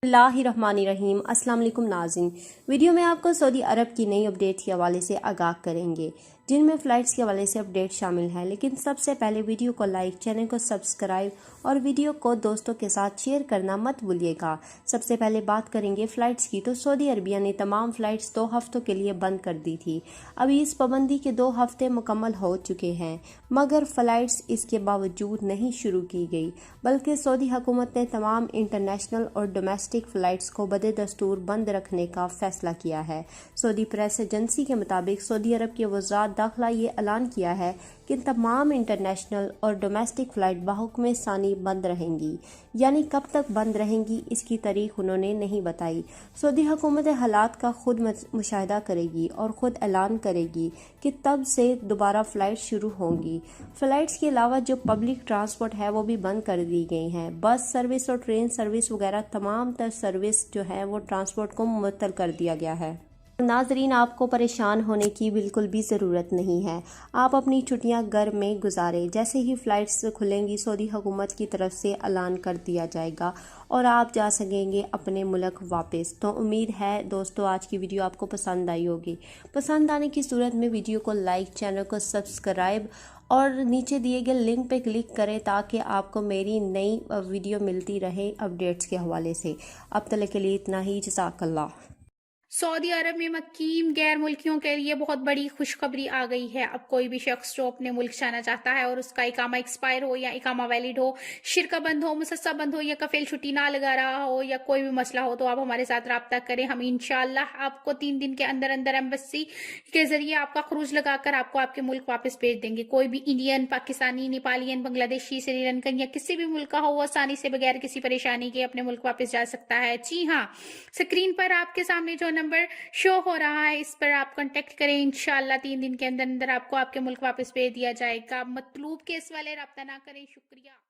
बिस्मिल्लाहिर्रहमानिर्रहीम। अस्सलाम वालेकुम नाज़रीन, वीडियो में आपको सऊदी अरब की नई अपडेट के हवाले से आगाह करेंगे, जिनमें फ़्लाइट्स के हवाले से अपडेट शामिल है। लेकिन सबसे पहले वीडियो को लाइक, चैनल को सब्सक्राइब और वीडियो को दोस्तों के साथ शेयर करना मत भूलिएगा। सबसे पहले बात करेंगे फ़्लाइट्स की, तो सऊदी अरबिया ने तमाम फ़्लाइट्स 2 हफ्तों के लिए बंद कर दी थी। अभी इस पाबंदी के 2 हफ्ते मुकम्मल हो चुके हैं, मगर फ़्लाइट्स इसके बावजूद नहीं शुरू की गई, बल्कि सऊदी हुकूमत ने तमाम इंटरनेशनल और डोमेस्टिक फ़्लाइट्स को बदस्तूर बंद रखने का फैसला किया है। सऊदी प्रेस एजेंसी के मुताबिक सऊदी अरब की वज़ारत दाखिला ये ऐलान किया है कि तमाम इंटरनेशनल और डोमेस्टिक फ़्लाइट बहुक्म सानी बंद रहेंगी। यानी कब तक बंद रहेंगी, इसकी तारीख उन्होंने नहीं बताई। सऊदी हुकूमत हालात का खुद मुशाहिदा करेगी और ख़ुद ऐलान करेगी कि तब से दोबारा फ़्लाइट शुरू होंगी। फ़्लाइट्स के अलावा जो पब्लिक ट्रांसपोर्ट है वो भी बंद कर दी गई हैं। बस सर्विस और ट्रेन सर्विस वगैरह तमाम तर सर्विस जो है वो ट्रांसपोर्ट को मुअत्तल कर दिया गया है। नाजरीन, आपको परेशान होने की बिल्कुल भी ज़रूरत नहीं है। आप अपनी छुट्टियां घर में गुजारें। जैसे ही फ़्लाइट्स खुलेंगी, सऊदी हुकूमत की तरफ से ऐलान कर दिया जाएगा और आप जा सकेंगे अपने मुल्क वापस। तो उम्मीद है दोस्तों आज की वीडियो आपको पसंद आई होगी। पसंद आने की सूरत में वीडियो को लाइक, चैनल को सब्सक्राइब और नीचे दिए गए लिंक पे क्लिक करें ताकि आपको मेरी नई वीडियो मिलती रहे अपडेट्स के हवाले से। अब तक के लिए इतना ही। जज़ाकल्लाह। सऊदी अरब में मकीम गैर मुल्कियों के लिए बहुत बड़ी खुशखबरी आ गई है। अब कोई भी शख्स जो अपने मुल्क जाना चाहता है और उसका इकामा एक्सपायर हो या इकामा वैलिड हो, शिरका बंद हो, मुसस्सा बंद हो या कफील छुट्टी ना लगा रहा हो या कोई भी मसला हो, तो आप हमारे साथ रब्ता करें। हम इंशाअल्लाह आपको 3 दिन के अंदर अंदर एम्बेसी के जरिए आपका खरूज लगाकर आपको आपके मुल्क वापस भेज देंगे। कोई भी इंडियन, पाकिस्तानी, नेपालियन, बांग्लादेशी, श्रीलंकन या किसी भी मुल्क का हो, वो आसानी से बगैर किसी परेशानी के अपने मुल्क वापस जा सकता है। जी हाँ, स्क्रीन पर आपके सामने जो नंबर शो हो रहा है, इस पर आप कांटेक्ट करें। इंशाअल्लाह 3 दिन के अंदर अंदर आपको आपके मुल्क वापस भेज दिया जाएगा। मतलूब केस वाले रब्ता ना करें। शुक्रिया।